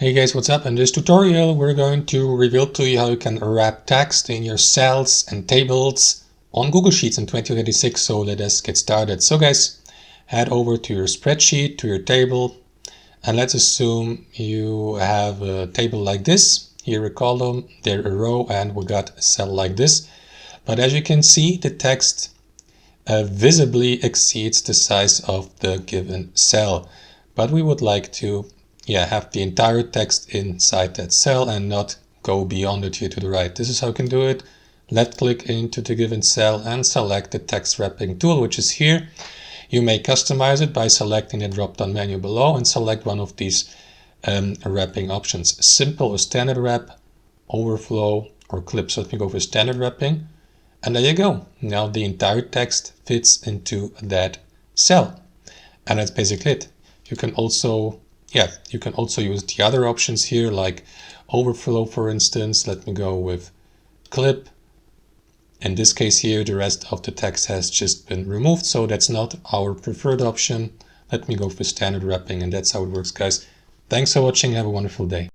Hey guys, what's up? In this tutorial we're going to reveal to you how you can wrap text in your cells and tables on Google Sheets in 2026. So let us get started. So guys, head over to your spreadsheet, to your table, and let's assume you have a table like this. Here a column, there a row, and we got a cell like this. But as you can see, the text visibly exceeds the size of the given cell. But we would like to have the entire text inside that cell and not go beyond it here to the right. This is how you can do it. Left click into the given cell and select the text wrapping tool, which is here. You may customize it by selecting the drop-down menu below and select one of these wrapping options. Simple or standard wrap, overflow, or clip. So let me go for standard wrapping. And there you go. Now the entire text fits into that cell. And that's basically it. You can also use the other options here, like overflow, for instance. Let me go with clip. In this case here, the rest of the text has just been removed, so that's not our preferred option. Let me go for standard wrapping, and that's how it works, guys. Thanks for watching. Have a wonderful day.